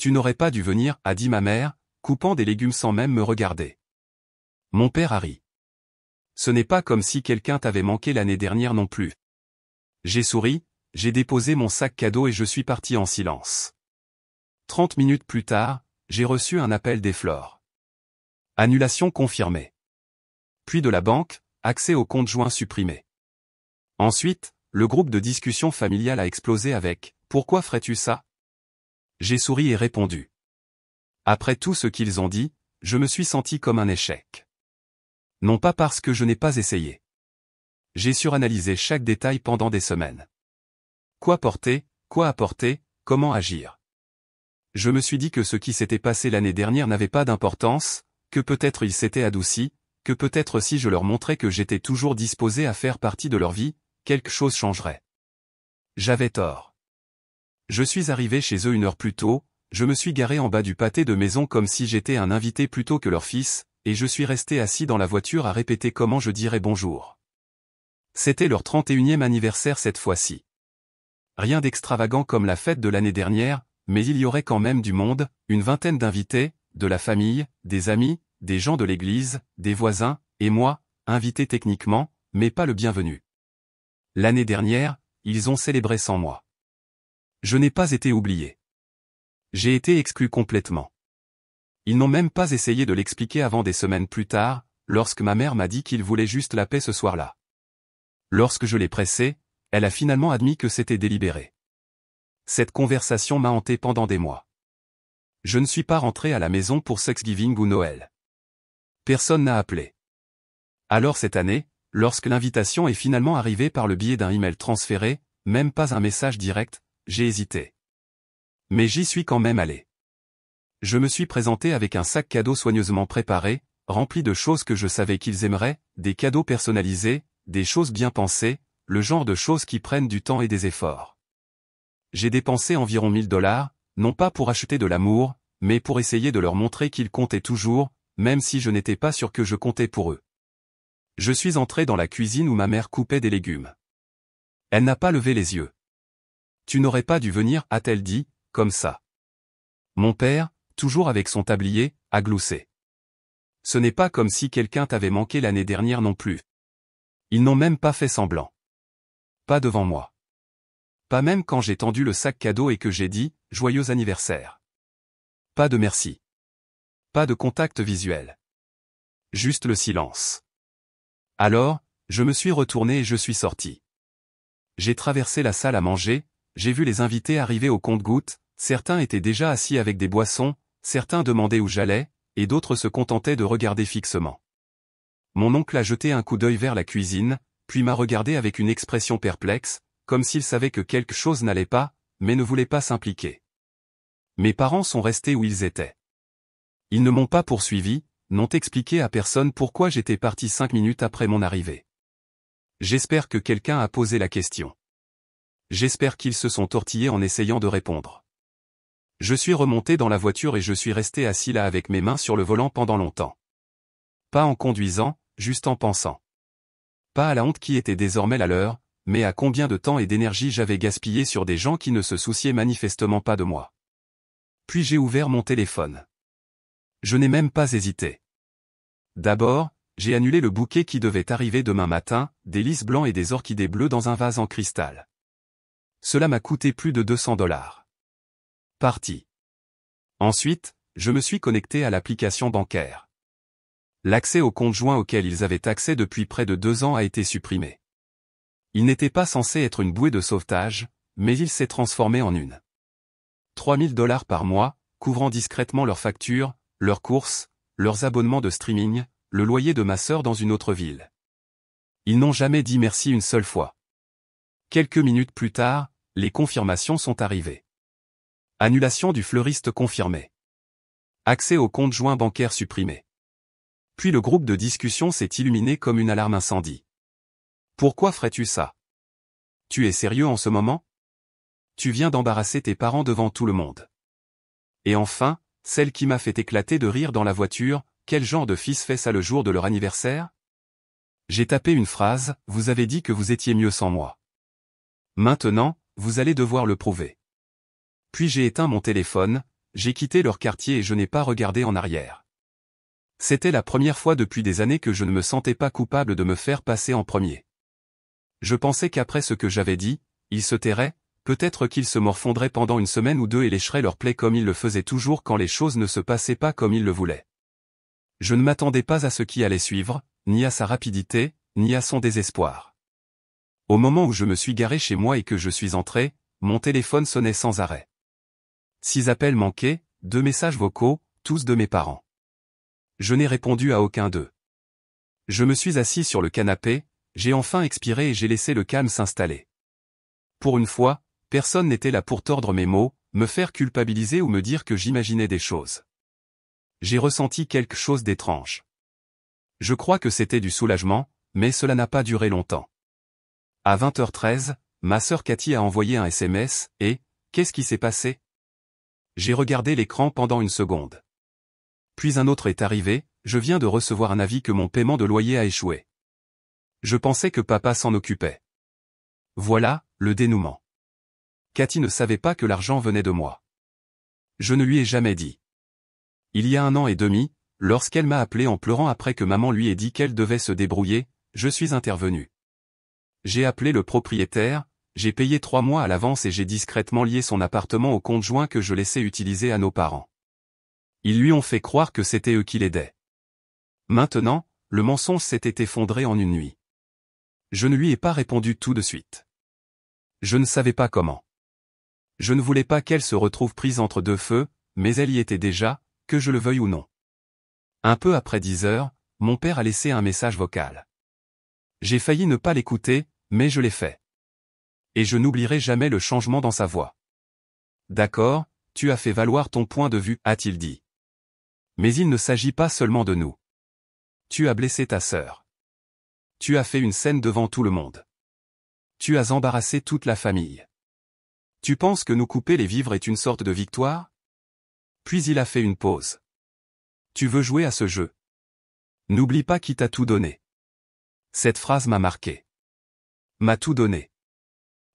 Tu n'aurais pas dû venir, a dit ma mère, coupant des légumes sans même me regarder. Mon père a ri. Ce n'est pas comme si quelqu'un t'avait manqué l'année dernière non plus. J'ai souri, j'ai déposé mon sac cadeau et je suis parti en silence. 30 minutes plus tard, j'ai reçu un appel des Flores. Annulation confirmée. Puis de la banque, accès au compte joint supprimé. Ensuite, le groupe de discussion familiale a explosé avec « Pourquoi ferais-tu ça ?» J'ai souri et répondu. Après tout ce qu'ils ont dit, je me suis senti comme un échec. Non pas parce que je n'ai pas essayé. J'ai suranalysé chaque détail pendant des semaines. Quoi porter, quoi apporter, comment agir. Je me suis dit que ce qui s'était passé l'année dernière n'avait pas d'importance, que peut-être il s'était adouci, que peut-être si je leur montrais que j'étais toujours disposé à faire partie de leur vie, quelque chose changerait. J'avais tort. Je suis arrivé chez eux 1 heure plus tôt, je me suis garé en bas du pâté de maison comme si j'étais un invité plutôt que leur fils, et je suis resté assis dans la voiture à répéter comment je dirais bonjour. C'était leur 31e anniversaire cette fois-ci. Rien d'extravagant comme la fête de l'année dernière, mais il y aurait quand même du monde, une vingtaine d'invités, de la famille, des amis, des gens de l'église, des voisins, et moi, invité techniquement, mais pas le bienvenu. L'année dernière, ils ont célébré sans moi. Je n'ai pas été oublié. J'ai été exclu complètement. Ils n'ont même pas essayé de l'expliquer avant des semaines plus tard, lorsque ma mère m'a dit qu'ils voulaient juste la paix ce soir-là. Lorsque je l'ai pressée, elle a finalement admis que c'était délibéré. Cette conversation m'a hanté pendant des mois. Je ne suis pas rentré à la maison pour Thanksgiving ou Noël. Personne n'a appelé. Alors cette année, lorsque l'invitation est finalement arrivée par le biais d'un email transféré, même pas un message direct, j'ai hésité. Mais j'y suis quand même allé. Je me suis présenté avec un sac cadeau soigneusement préparé, rempli de choses que je savais qu'ils aimeraient, des cadeaux personnalisés, des choses bien pensées, le genre de choses qui prennent du temps et des efforts. J'ai dépensé environ $1000, non pas pour acheter de l'amour, mais pour essayer de leur montrer qu'ils comptaient toujours, même si je n'étais pas sûr que je comptais pour eux. Je suis entré dans la cuisine où ma mère coupait des légumes. Elle n'a pas levé les yeux. Tu n'aurais pas dû venir, a-t-elle dit, comme ça. Mon père, toujours avec son tablier, a gloussé. Ce n'est pas comme si quelqu'un t'avait manqué l'année dernière non plus. Ils n'ont même pas fait semblant. Pas devant moi. Pas même quand j'ai tendu le sac cadeau et que j'ai dit « Joyeux anniversaire ». Pas de merci. Pas de contact visuel. Juste le silence. Alors, je me suis retourné et je suis sorti. J'ai traversé la salle à manger, j'ai vu les invités arriver au compte-gouttes, certains étaient déjà assis avec des boissons, certains demandaient où j'allais, et d'autres se contentaient de regarder fixement. Mon oncle a jeté un coup d'œil vers la cuisine, puis m'a regardé avec une expression perplexe, comme s'il savait que quelque chose n'allait pas, mais ne voulait pas s'impliquer. Mes parents sont restés où ils étaient. Ils ne m'ont pas poursuivi, n'ont expliqué à personne pourquoi j'étais parti 5 minutes après mon arrivée. J'espère que quelqu'un a posé la question. J'espère qu'ils se sont tortillés en essayant de répondre. Je suis remonté dans la voiture et je suis resté assis là avec mes mains sur le volant pendant longtemps. Pas en conduisant, juste en pensant. Pas à la honte qui était désormais la leur, mais à combien de temps et d'énergie j'avais gaspillé sur des gens qui ne se souciaient manifestement pas de moi. Puis j'ai ouvert mon téléphone. Je n'ai même pas hésité. D'abord, j'ai annulé le bouquet qui devait arriver demain matin, des lys blancs et des orchidées bleues dans un vase en cristal. Cela m'a coûté plus de $200. Parti. Ensuite, je me suis connecté à l'application bancaire. L'accès au compte joint auquel ils avaient accès depuis près de 2 ans a été supprimé. Il n'était pas censé être une bouée de sauvetage, mais il s'est transformé en une. $3000 par mois, couvrant discrètement leurs factures, leurs courses, leurs abonnements de streaming, le loyer de ma sœur dans une autre ville. Ils n'ont jamais dit merci une seule fois. Quelques minutes plus tard, les confirmations sont arrivées. Annulation du fleuriste confirmée. Accès au compte joint bancaire supprimé. Puis le groupe de discussion s'est illuminé comme une alarme incendie. Pourquoi ferais-tu ça? Tu es sérieux en ce moment? Tu viens d'embarrasser tes parents devant tout le monde. Et enfin, celle qui m'a fait éclater de rire dans la voiture, quel genre de fils fait ça le jour de leur anniversaire? J'ai tapé une phrase, vous avez dit que vous étiez mieux sans moi. Maintenant, vous allez devoir le prouver. Puis j'ai éteint mon téléphone, j'ai quitté leur quartier et je n'ai pas regardé en arrière. C'était la première fois depuis des années que je ne me sentais pas coupable de me faire passer en premier. Je pensais qu'après ce que j'avais dit, ils se tairaient, peut-être qu'ils se morfondraient pendant une semaine ou deux et lécheraient leur plaie comme ils le faisaient toujours quand les choses ne se passaient pas comme ils le voulaient. Je ne m'attendais pas à ce qui allait suivre, ni à sa rapidité, ni à son désespoir. Au moment où je me suis garé chez moi et que je suis entré, mon téléphone sonnait sans arrêt. 6 appels manqués, 2 messages vocaux, tous de mes parents. Je n'ai répondu à aucun d'eux. Je me suis assis sur le canapé, j'ai enfin expiré et j'ai laissé le calme s'installer. Pour une fois, personne n'était là pour tordre mes mots, me faire culpabiliser ou me dire que j'imaginais des choses. J'ai ressenti quelque chose d'étrange. Je crois que c'était du soulagement, mais cela n'a pas duré longtemps. À 20h13, ma sœur Cathy a envoyé un SMS, et « Qu'est-ce qui s'est passé ?» J'ai regardé l'écran pendant une seconde. Puis un autre est arrivé, je viens de recevoir un avis que mon paiement de loyer a échoué. Je pensais que papa s'en occupait. Voilà, le dénouement. Cathy ne savait pas que l'argent venait de moi. Je ne lui ai jamais dit. Il y a 1 an et demi, lorsqu'elle m'a appelé en pleurant après que maman lui ait dit qu'elle devait se débrouiller, je suis intervenu. J'ai appelé le propriétaire, j'ai payé 3 mois à l'avance et j'ai discrètement lié son appartement au compte joint que je laissais utiliser à nos parents. Ils lui ont fait croire que c'était eux qui l'aidaient. Maintenant, le mensonge s'était effondré en une nuit. Je ne lui ai pas répondu tout de suite. Je ne savais pas comment. Je ne voulais pas qu'elle se retrouve prise entre deux feux, mais elle y était déjà, que je le veuille ou non. Un peu après 10 heures, mon père a laissé un message vocal. J'ai failli ne pas l'écouter, mais je l'ai fait. Et je n'oublierai jamais le changement dans sa voix. D'accord, tu as fait valoir ton point de vue, a-t-il dit. Mais il ne s'agit pas seulement de nous. Tu as blessé ta sœur. Tu as fait une scène devant tout le monde. Tu as embarrassé toute la famille. Tu penses que nous couper les vivres est une sorte de victoire? Puis il a fait une pause. Tu veux jouer à ce jeu? N'oublie pas qui t'a tout donné. Cette phrase m'a marqué. M'a tout donné.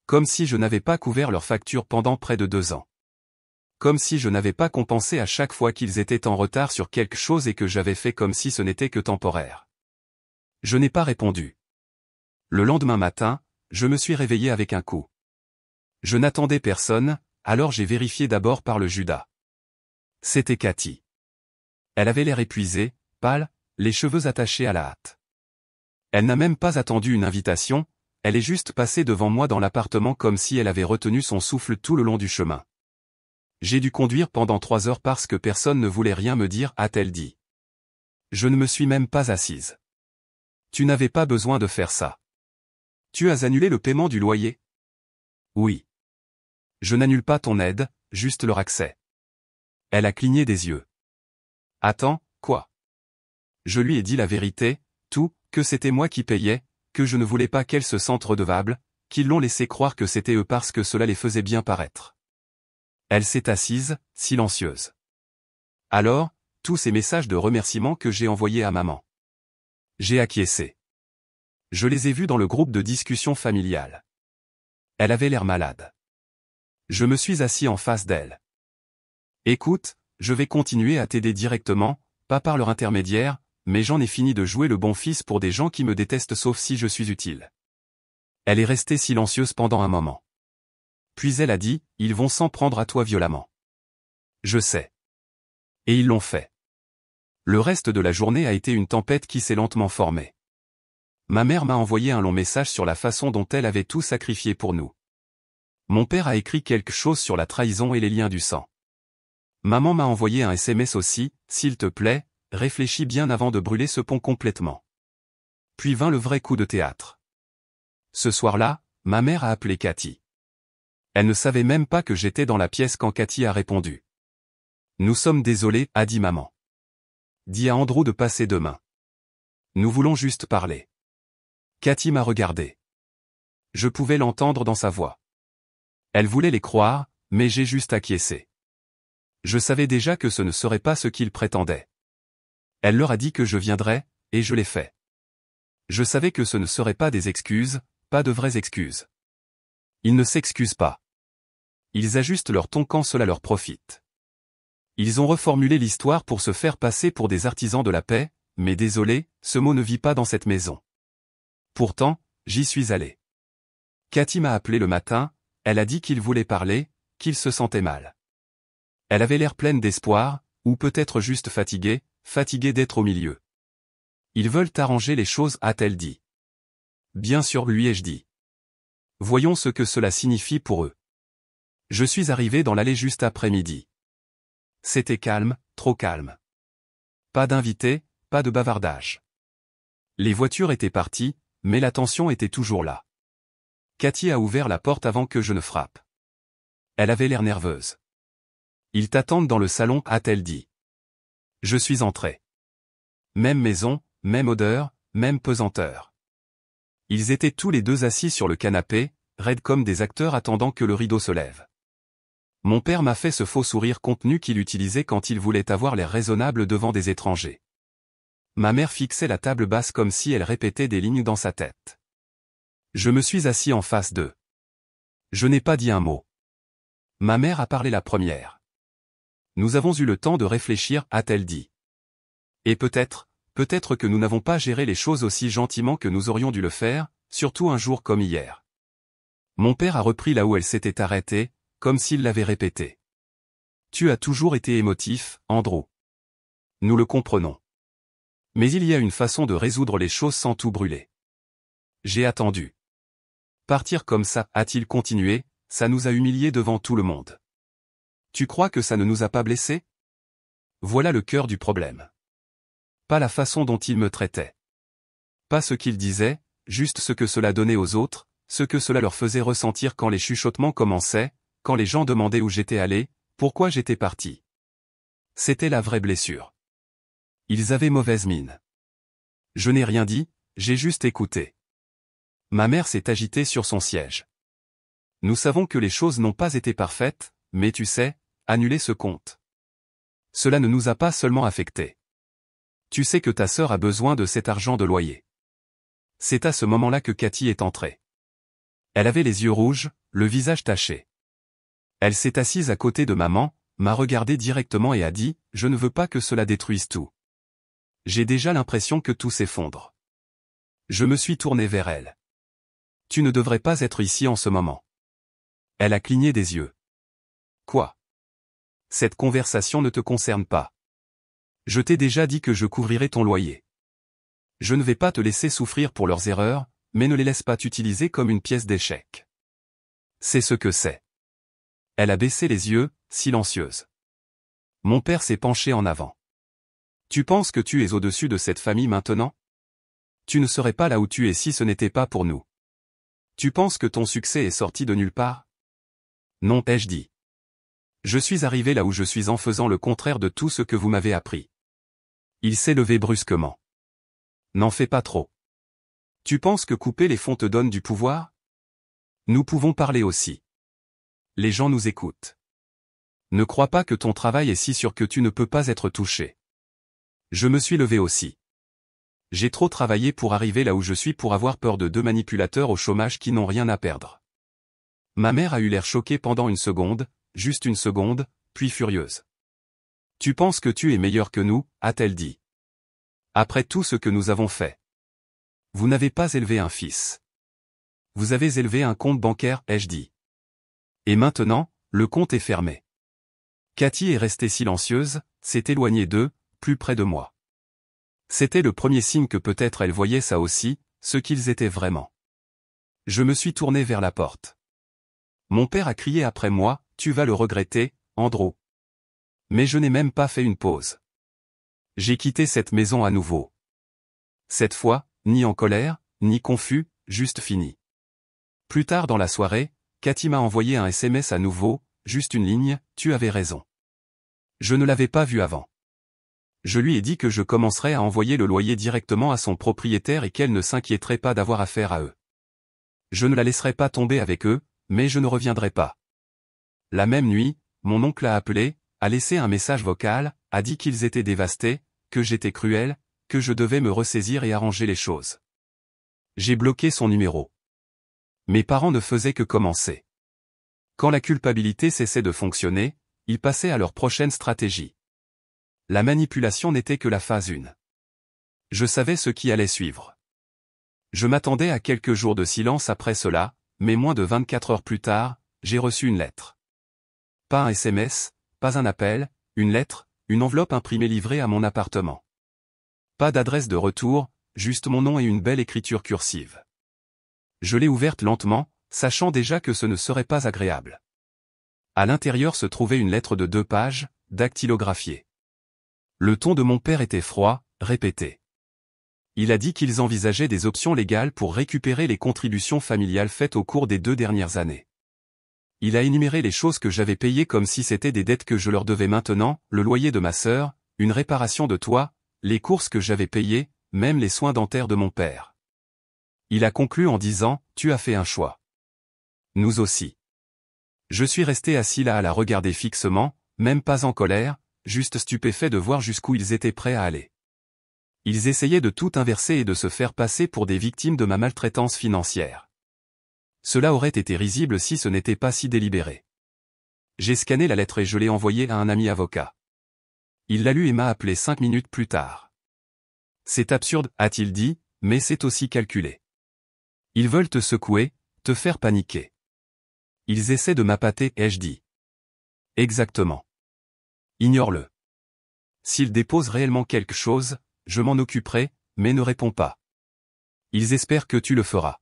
Comme si je n'avais pas couvert leurs factures pendant près de 2 ans. Comme si je n'avais pas compensé à chaque fois qu'ils étaient en retard sur quelque chose et que j'avais fait comme si ce n'était que temporaire. Je n'ai pas répondu. Le lendemain matin, je me suis réveillé avec un coup. Je n'attendais personne, alors j'ai vérifié d'abord par le Judas. C'était Cathy. Elle avait l'air épuisée, pâle, les cheveux attachés à la hâte. Elle n'a même pas attendu une invitation, elle est juste passée devant moi dans l'appartement comme si elle avait retenu son souffle tout le long du chemin. J'ai dû conduire pendant 3 heures parce que personne ne voulait rien me dire, a-t-elle dit. Je ne me suis même pas assise. Tu n'avais pas besoin de faire ça. Tu as annulé le paiement du loyer? Oui. Je n'annule pas ton aide, juste leur accès. Elle a cligné des yeux. Attends, quoi? Je lui ai dit la vérité, tout, que c'était moi qui payais, que je ne voulais pas qu'elle se sente redevable, qu'ils l'ont laissé croire que c'était eux parce que cela les faisait bien paraître. Elle s'est assise, silencieuse. Alors, tous ces messages de remerciement que j'ai envoyés à maman. J'ai acquiescé. Je les ai vus dans le groupe de discussion familiale. Elle avait l'air malade. Je me suis assis en face d'elle. Écoute, je vais continuer à t'aider directement, pas par leur intermédiaire, mais j'en ai fini de jouer le bon fils pour des gens qui me détestent sauf si je suis utile. Elle est restée silencieuse pendant un moment. Puis elle a dit, ils vont s'en prendre à toi violemment. Je sais. Et ils l'ont fait. Le reste de la journée a été une tempête qui s'est lentement formée. Ma mère m'a envoyé un long message sur la façon dont elle avait tout sacrifié pour nous. Mon père a écrit quelque chose sur la trahison et les liens du sang. Maman m'a envoyé un SMS aussi, s'il te plaît, réfléchis bien avant de brûler ce pont complètement. Puis vint le vrai coup de théâtre. Ce soir-là, ma mère a appelé Cathy. Elle ne savait même pas que j'étais dans la pièce quand Cathy a répondu. Nous sommes désolés, a dit maman. Dis à Andrew de passer demain. Nous voulons juste parler. Cathy m'a regardé. Je pouvais l'entendre dans sa voix. Elle voulait les croire, mais j'ai juste acquiescé. Je savais déjà que ce ne serait pas ce qu'ils prétendaient. Elle leur a dit que je viendrais, et je l'ai fait. Je savais que ce ne seraient pas des excuses, pas de vraies excuses. Ils ne s'excusent pas. Ils ajustent leur ton quand cela leur profite. Ils ont reformulé l'histoire pour se faire passer pour des artisans de la paix, mais désolé, ce mot ne vit pas dans cette maison. Pourtant, j'y suis allé. Cathy m'a appelé le matin, elle a dit qu'il voulait parler, qu'il se sentait mal. Elle avait l'air pleine d'espoir, ou peut-être juste fatiguée d'être au milieu. Ils veulent arranger les choses, a-t-elle dit. Bien sûr, lui ai-je dit. Voyons ce que cela signifie pour eux. Je suis arrivé dans l'allée juste après-midi. C'était calme, trop calme. Pas d'invités, pas de bavardage. Les voitures étaient parties, mais la tension était toujours là. Cathy a ouvert la porte avant que je ne frappe. Elle avait l'air nerveuse. Ils t'attendent dans le salon, a-t-elle dit. Je suis entré. Même maison, même odeur, même pesanteur. Ils étaient tous les deux assis sur le canapé, raides comme des acteurs attendant que le rideau se lève. Mon père m'a fait ce faux sourire contenu qu'il utilisait quand il voulait avoir l'air raisonnable devant des étrangers. Ma mère fixait la table basse comme si elle répétait des lignes dans sa tête. Je me suis assis en face d'eux. Je n'ai pas dit un mot. Ma mère a parlé la première. Nous avons eu le temps de réfléchir, a-t-elle dit. Et peut-être que nous n'avons pas géré les choses aussi gentiment que nous aurions dû le faire, surtout un jour comme hier. Mon père a repris là où elle s'était arrêtée, comme s'il l'avait répété. Tu as toujours été émotif, Andrew. Nous le comprenons. Mais il y a une façon de résoudre les choses sans tout brûler. J'ai attendu. Partir comme ça, a-t-il continué, ça nous a humiliés devant tout le monde. Tu crois que ça ne nous a pas blessés? Voilà le cœur du problème. Pas la façon dont il me traitait. Pas ce qu'il disait, juste ce que cela donnait aux autres, ce que cela leur faisait ressentir quand les chuchotements commençaient, quand les gens demandaient où j'étais allé, pourquoi j'étais parti. C'était la vraie blessure. Ils avaient mauvaise mine. Je n'ai rien dit, j'ai juste écouté. Ma mère s'est agitée sur son siège. Nous savons que les choses n'ont pas été parfaites, mais tu sais, annuler ce compte. Cela ne nous a pas seulement affectés. Tu sais que ta sœur a besoin de cet argent de loyer. C'est à ce moment-là que Cathy est entrée. Elle avait les yeux rouges, le visage taché. Elle s'est assise à côté de maman, m'a regardé directement et a dit « Je ne veux pas que cela détruise tout. J'ai déjà l'impression que tout s'effondre. » Je me suis tourné vers elle. « Tu ne devrais pas être ici en ce moment. » Elle a cligné des yeux. « Quoi? Cette conversation ne te concerne pas. Je t'ai déjà dit que je couvrirais ton loyer. Je ne vais pas te laisser souffrir pour leurs erreurs, mais ne les laisse pas t'utiliser comme une pièce d'échec. C'est ce que c'est. » Elle a baissé les yeux, silencieuse. Mon père s'est penché en avant. Tu penses que tu es au-dessus de cette famille maintenant? Tu ne serais pas là où tu es si ce n'était pas pour nous. Tu penses que ton succès est sorti de nulle part? Non, ai-je dit. Je suis arrivé là où je suis en faisant le contraire de tout ce que vous m'avez appris. Il s'est levé brusquement. N'en fais pas trop. Tu penses que couper les fonds te donne du pouvoir? Nous pouvons parler aussi. Les gens nous écoutent. Ne crois pas que ton travail est si sûr que tu ne peux pas être touché. Je me suis levé aussi. J'ai trop travaillé pour arriver là où je suis pour avoir peur de deux manipulateurs au chômage qui n'ont rien à perdre. Ma mère a eu l'air choquée pendant une seconde, juste une seconde, puis furieuse. Tu penses que tu es meilleur que nous, a-t-elle dit. Après tout ce que nous avons fait. Vous n'avez pas élevé un fils. Vous avez élevé un compte bancaire, ai-je dit. Et maintenant, le compte est fermé. Cathy est restée silencieuse, s'est éloignée d'eux, plus près de moi. C'était le premier signe que peut-être elle voyait ça aussi, ce qu'ils étaient vraiment. Je me suis tourné vers la porte. Mon père a crié après moi, « Tu vas le regretter, Andrew. » Mais je n'ai même pas fait une pause. J'ai quitté cette maison à nouveau. Cette fois, ni en colère, ni confus, juste fini. Plus tard dans la soirée, Cathy m'a envoyé un SMS à nouveau, juste une ligne, « Tu avais raison. » Je ne l'avais pas vu avant. Je lui ai dit que je commencerais à envoyer le loyer directement à son propriétaire et qu'elle ne s'inquiéterait pas d'avoir affaire à eux. Je ne la laisserai pas tomber avec eux, mais je ne reviendrai pas. La même nuit, mon oncle a appelé, a laissé un message vocal, a dit qu'ils étaient dévastés, que j'étais cruel, que je devais me ressaisir et arranger les choses. J'ai bloqué son numéro. Mes parents ne faisaient que commencer. Quand la culpabilité cessait de fonctionner, Ils passaient à leur prochaine stratégie. La manipulation n'était que la phase 1. Je savais ce qui allait suivre. Je m'attendais à quelques jours de silence après cela, mais moins de 24 heures plus tard, j'ai reçu une lettre. Pas un SMS, pas un appel, une lettre, une enveloppe imprimée livrée à mon appartement. Pas d'adresse de retour, juste mon nom et une belle écriture cursive. Je l'ai ouverte lentement, sachant déjà que ce ne serait pas agréable. À l'intérieur se trouvait une lettre de 2 pages, dactylographiée. Le ton de mon père était froid, répété. Il a dit qu'ils envisageaient des options légales pour récupérer les contributions familiales faites au cours des 2 dernières années. Il a énuméré les choses que j'avais payées comme si c'était des dettes que je leur devais maintenant, le loyer de ma sœur, une réparation de toit, les courses que j'avais payées, même les soins dentaires de mon père. Il a conclu en disant, « Tu as fait un choix. Nous aussi. » Je suis resté assis là à la regarder fixement, même pas en colère, juste stupéfait de voir jusqu'où ils étaient prêts à aller. Ils essayaient de tout inverser et de se faire passer pour des victimes de ma maltraitance financière. Cela aurait été risible si ce n'était pas si délibéré. J'ai scanné la lettre et je l'ai envoyée à un ami avocat. Il l'a lu et m'a appelé 5 minutes plus tard. C'est absurde, a-t-il dit, mais c'est aussi calculé. Ils veulent te secouer, te faire paniquer. Ils essaient de m'appâter, ai-je dit. Exactement. Ignore-le. S'ils déposent réellement quelque chose, je m'en occuperai, mais ne réponds pas. Ils espèrent que tu le feras.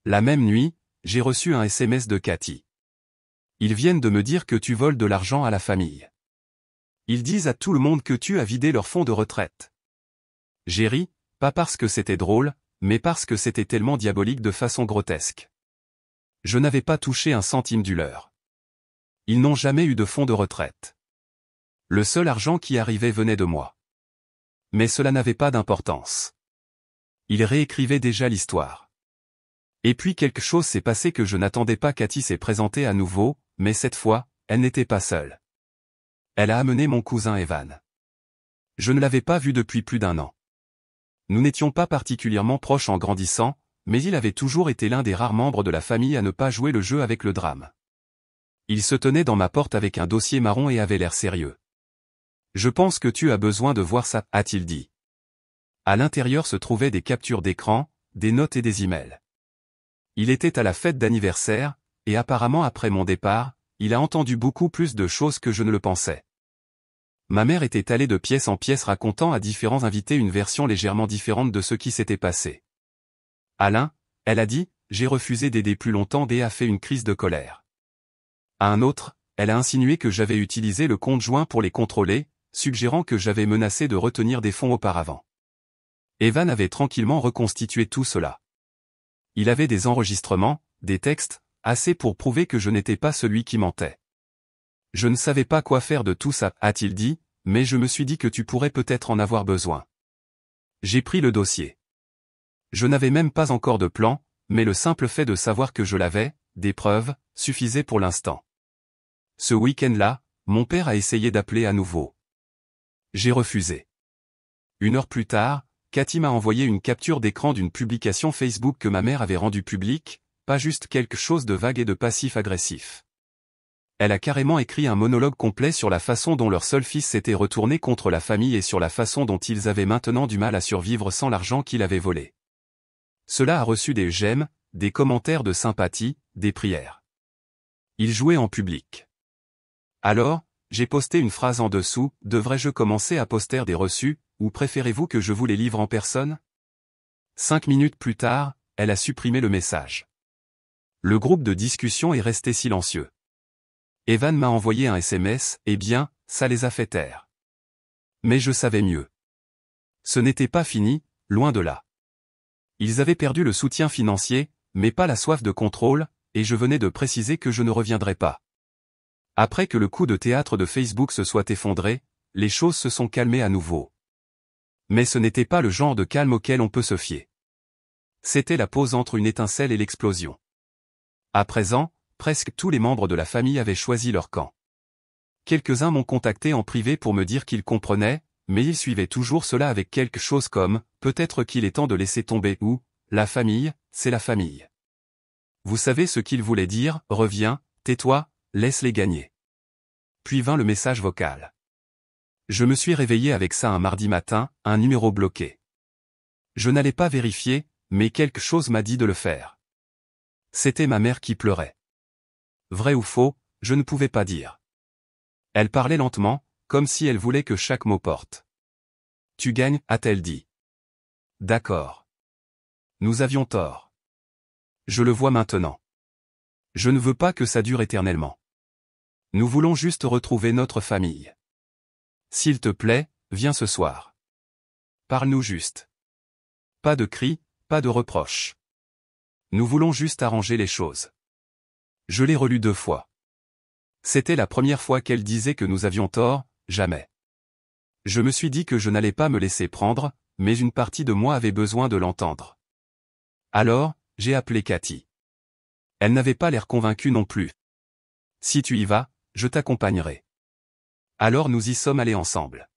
La même nuit, j'ai reçu un SMS de Cathy. Ils viennent de me dire que tu voles de l'argent à la famille. Ils disent à tout le monde que tu as vidé leur fonds de retraite. J'ai ri, pas parce que c'était drôle, mais parce que c'était tellement diabolique de façon grotesque. Je n'avais pas touché un centime du leur. Ils n'ont jamais eu de fonds de retraite. Le seul argent qui arrivait venait de moi. Mais cela n'avait pas d'importance. Ils réécrivaient déjà l'histoire. Et puis quelque chose s'est passé que je n'attendais pas. Cathy s'est présentée à nouveau, mais cette fois, elle n'était pas seule. Elle a amené mon cousin Evan. Je ne l'avais pas vu depuis plus d'1 an. Nous n'étions pas particulièrement proches en grandissant, mais il avait toujours été l'un des rares membres de la famille à ne pas jouer le jeu avec le drame. Il se tenait dans ma porte avec un dossier marron et avait l'air sérieux. « Je pense que tu as besoin de voir ça, » a-t-il dit. À l'intérieur se trouvaient des captures d'écran, des notes et des emails. Il était à la fête d'anniversaire, et apparemment après mon départ, il a entendu beaucoup plus de choses que je ne le pensais. Ma mère était allée de pièce en pièce racontant à différents invités une version légèrement différente de ce qui s'était passé. À l'un, elle a dit, j'ai refusé d'aider plus longtemps et a fait une crise de colère. À un autre, elle a insinué que j'avais utilisé le compte joint pour les contrôler, suggérant que j'avais menacé de retenir des fonds auparavant. Evan avait tranquillement reconstitué tout cela. Il avait des enregistrements, des textes, assez pour prouver que je n'étais pas celui qui mentait. Je ne savais pas quoi faire de tout ça, a-t-il dit, mais je me suis dit que tu pourrais peut-être en avoir besoin. J'ai pris le dossier. Je n'avais même pas encore de plan, mais le simple fait de savoir que je l'avais, des preuves, suffisait pour l'instant. Ce week-end-là, mon père a essayé d'appeler à nouveau. J'ai refusé. 1 heure plus tard, Cathy m'a envoyé une capture d'écran d'une publication Facebook que ma mère avait rendue publique, pas juste quelque chose de vague et de passif-agressif. Elle a carrément écrit un monologue complet sur la façon dont leur seul fils s'était retourné contre la famille et sur la façon dont ils avaient maintenant du mal à survivre sans l'argent qu'il avait volé. Cela a reçu des j'aime, des commentaires de sympathie, des prières. Il jouait en public. Alors, j'ai posté une phrase en dessous, devrais-je commencer à poster des reçus, ou préférez-vous que je vous les livre en personne? 5 minutes plus tard, elle a supprimé le message. Le groupe de discussion est resté silencieux. Evan m'a envoyé un SMS, eh bien, ça les a fait taire. Mais je savais mieux. Ce n'était pas fini, loin de là. Ils avaient perdu le soutien financier, mais pas la soif de contrôle, et je venais de préciser que je ne reviendrai pas. Après que le coup de théâtre de Facebook se soit effondré, les choses se sont calmées à nouveau. Mais ce n'était pas le genre de calme auquel on peut se fier. C'était la pause entre une étincelle et l'explosion. À présent, presque tous les membres de la famille avaient choisi leur camp. Quelques-uns m'ont contacté en privé pour me dire qu'ils comprenaient, mais ils suivaient toujours cela avec quelque chose comme « peut-être qu'il est temps de laisser tomber » ou « la famille, c'est la famille ». Vous savez ce qu'ils voulaient dire, reviens, tais-toi, laisse-les gagner. Puis vint le message vocal. Je me suis réveillé avec ça un mardi matin, un numéro bloqué. Je n'allais pas vérifier, mais quelque chose m'a dit de le faire. C'était ma mère qui pleurait. Vrai ou faux, je ne pouvais pas dire. Elle parlait lentement, comme si elle voulait que chaque mot porte. Tu gagnes, a-t-elle dit. D'accord. Nous avions tort. Je le vois maintenant. Je ne veux pas que ça dure éternellement. Nous voulons juste retrouver notre famille. S'il te plaît, viens ce soir. Parle-nous juste. Pas de cris, pas de reproches. Nous voulons juste arranger les choses. Je l'ai relu 2 fois. C'était la première fois qu'elle disait que nous avions tort, jamais. Je me suis dit que je n'allais pas me laisser prendre, mais une partie de moi avait besoin de l'entendre. Alors, j'ai appelé Cathy. Elle n'avait pas l'air convaincue non plus. Si tu y vas, je t'accompagnerai. Alors nous y sommes allés ensemble.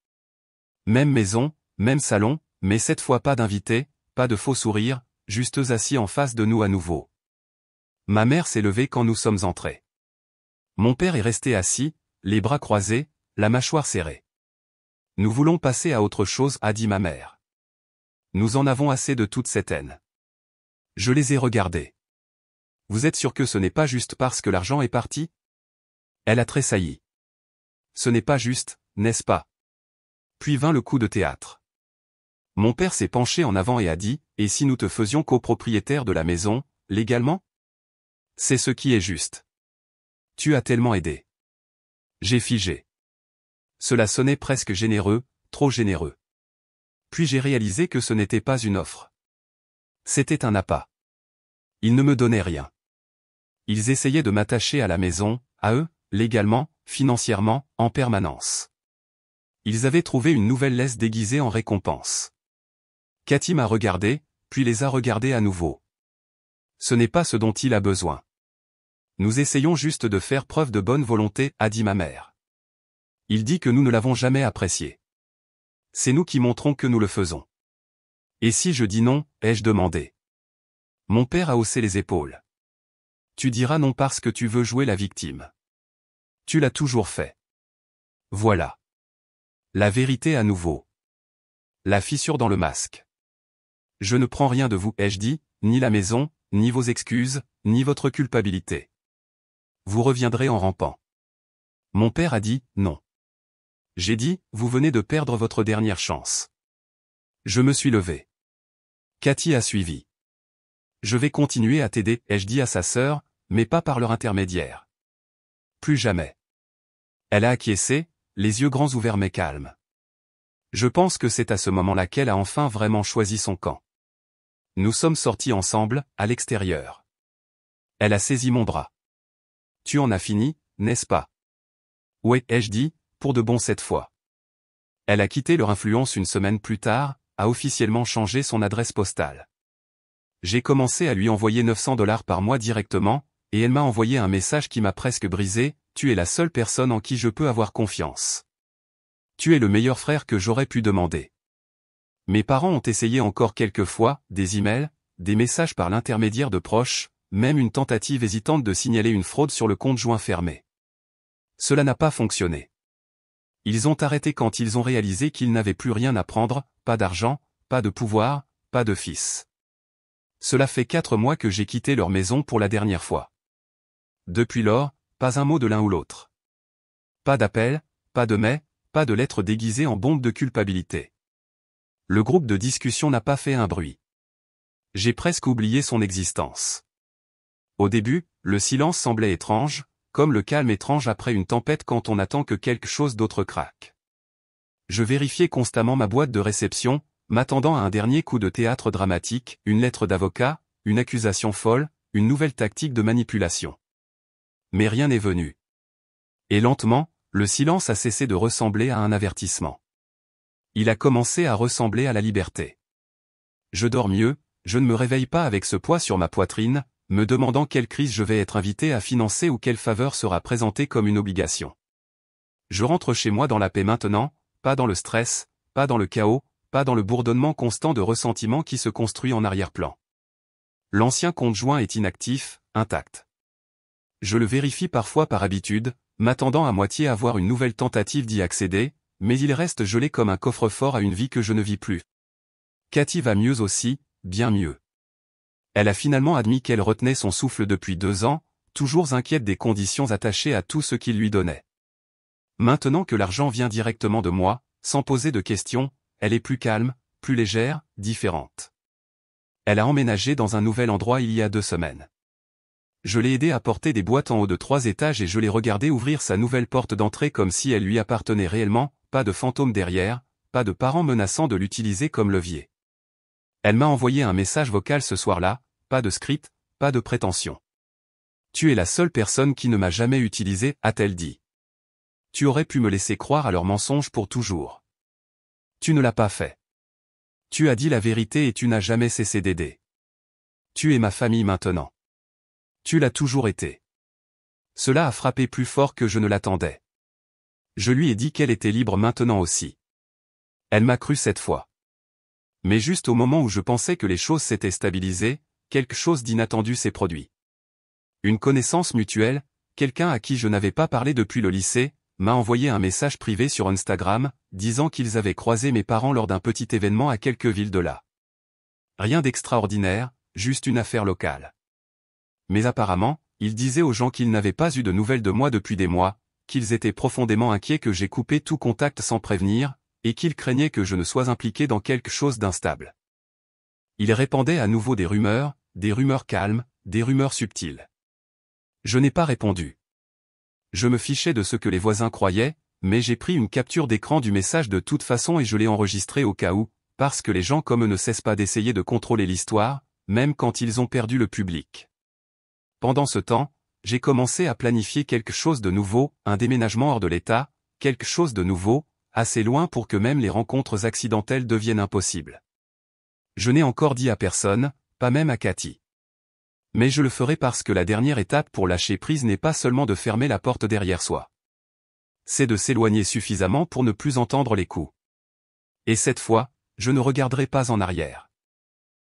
Même maison, même salon, mais cette fois pas d'invités, pas de faux sourires, juste eux assis en face de nous à nouveau. Ma mère s'est levée quand nous sommes entrés. Mon père est resté assis, les bras croisés, la mâchoire serrée. Nous voulons passer à autre chose, a dit ma mère. Nous en avons assez de toute cette haine. Je les ai regardés. Vous êtes sûr que ce n'est pas juste parce que l'argent est parti? Elle a tressailli. Ce n'est pas juste, n'est-ce pas? Puis vint le coup de théâtre. Mon père s'est penché en avant et a dit, et si nous te faisions copropriétaire de la maison, légalement? C'est ce qui est juste. Tu as tellement aidé. J'ai figé. Cela sonnait presque généreux, trop généreux. Puis j'ai réalisé que ce n'était pas une offre. C'était un appât. Ils ne me donnaient rien. Ils essayaient de m'attacher à la maison, à eux, légalement, financièrement, en permanence. Ils avaient trouvé une nouvelle laisse déguisée en récompense. Cathy m'a regardé, puis les a regardés à nouveau. Ce n'est pas ce dont il a besoin. Nous essayons juste de faire preuve de bonne volonté, a dit ma mère. Il dit que nous ne l'avons jamais apprécié. C'est nous qui montrons que nous le faisons. Et si je dis non, ai-je demandé. Mon père a haussé les épaules. Tu diras non parce que tu veux jouer la victime. Tu l'as toujours fait. Voilà. La vérité à nouveau. La fissure dans le masque. Je ne prends rien de vous, ai-je dit, ni la maison, ni vos excuses, ni votre culpabilité. Vous reviendrez en rampant. Mon père a dit, non. J'ai dit, vous venez de perdre votre dernière chance. Je me suis levé. Cathy a suivi. Je vais continuer à t'aider, ai-je dit à sa sœur, mais pas par leur intermédiaire. Plus jamais. Elle a acquiescé, les yeux grands ouverts mais calmes. Je pense que c'est à ce moment-là qu'elle a enfin vraiment choisi son camp. Nous sommes sortis ensemble, à l'extérieur. Elle a saisi mon bras. Tu en as fini, n'est-ce pas? Ouais, ai-je dit, pour de bon cette fois. Elle a quitté leur influence une semaine plus tard, a officiellement changé son adresse postale. J'ai commencé à lui envoyer $900 par mois directement, et elle m'a envoyé un message qui m'a presque brisé, tu es la seule personne en qui je peux avoir confiance. Tu es le meilleur frère que j'aurais pu demander. Mes parents ont essayé encore quelques fois, des emails, des messages par l'intermédiaire de proches, même une tentative hésitante de signaler une fraude sur le compte joint fermé. Cela n'a pas fonctionné. Ils ont arrêté quand ils ont réalisé qu'ils n'avaient plus rien à prendre, pas d'argent, pas de pouvoir, pas de fils. Cela fait 4 mois que j'ai quitté leur maison pour la dernière fois. Depuis lors, pas un mot de l'un ou l'autre. Pas d'appel, pas de mais, pas de lettre déguisée en bombe de culpabilité. Le groupe de discussion n'a pas fait un bruit. J'ai presque oublié son existence. Au début, le silence semblait étrange, comme le calme étrange après une tempête quand on attend que quelque chose d'autre craque. Je vérifiais constamment ma boîte de réception, m'attendant à un dernier coup de théâtre dramatique, une lettre d'avocat, une accusation folle, une nouvelle tactique de manipulation. Mais rien n'est venu. Et lentement, le silence a cessé de ressembler à un avertissement. Il a commencé à ressembler à la liberté. Je dors mieux, je ne me réveille pas avec ce poids sur ma poitrine, me demandant quelle crise je vais être invité à financer ou quelle faveur sera présentée comme une obligation. Je rentre chez moi dans la paix maintenant, pas dans le stress, pas dans le chaos, pas dans le bourdonnement constant de ressentiment qui se construit en arrière-plan. L'ancien compte joint est inactif, intact. Je le vérifie parfois par habitude, m'attendant à moitié à voir une nouvelle tentative d'y accéder, mais il reste gelé comme un coffre-fort à une vie que je ne vis plus. Cathy va mieux aussi, bien mieux. Elle a finalement admis qu'elle retenait son souffle depuis 2 ans, toujours inquiète des conditions attachées à tout ce qu'il lui donnait. Maintenant que l'argent vient directement de moi, sans poser de questions, elle est plus calme, plus légère, différente. Elle a emménagé dans un nouvel endroit il y a 2 semaines. Je l'ai aidée à porter des boîtes en haut de 3 étages et je l'ai regardée ouvrir sa nouvelle porte d'entrée comme si elle lui appartenait réellement, pas de fantôme derrière, pas de parents menaçant de l'utiliser comme levier. Elle m'a envoyé un message vocal ce soir-là, pas de script, pas de prétention. Tu es la seule personne qui ne m'a jamais utilisé, a-t-elle dit. Tu aurais pu me laisser croire à leurs mensonges pour toujours. Tu ne l'as pas fait. Tu as dit la vérité et tu n'as jamais cessé d'aider. Tu es ma famille maintenant. Tu l'as toujours été. Cela a frappé plus fort que je ne l'attendais. Je lui ai dit qu'elle était libre maintenant aussi. Elle m'a cru cette fois. Mais juste au moment où je pensais que les choses s'étaient stabilisées, quelque chose d'inattendu s'est produit. Une connaissance mutuelle, quelqu'un à qui je n'avais pas parlé depuis le lycée, m'a envoyé un message privé sur Instagram, disant qu'ils avaient croisé mes parents lors d'un petit événement à quelques villes de là. Rien d'extraordinaire, juste une affaire locale. Mais apparemment, ils disaient aux gens qu'ils n'avaient pas eu de nouvelles de moi depuis des mois, qu'ils étaient profondément inquiets que j'ai coupé tout contact sans prévenir, et qu'ils craignaient que je ne sois impliqué dans quelque chose d'instable. Ils répandaient à nouveau des rumeurs calmes, des rumeurs subtiles. Je n'ai pas répondu. Je me fichais de ce que les voisins croyaient, mais j'ai pris une capture d'écran du message de toute façon et je l'ai enregistré au cas où, parce que les gens comme eux ne cessent pas d'essayer de contrôler l'histoire, même quand ils ont perdu le public. Pendant ce temps, j'ai commencé à planifier quelque chose de nouveau, un déménagement hors de l'État, quelque chose de nouveau, assez loin pour que même les rencontres accidentelles deviennent impossibles. Je n'ai encore dit à personne, pas même à Cathy. Mais je le ferai parce que la dernière étape pour lâcher prise n'est pas seulement de fermer la porte derrière soi. C'est de s'éloigner suffisamment pour ne plus entendre les coups. Et cette fois, je ne regarderai pas en arrière.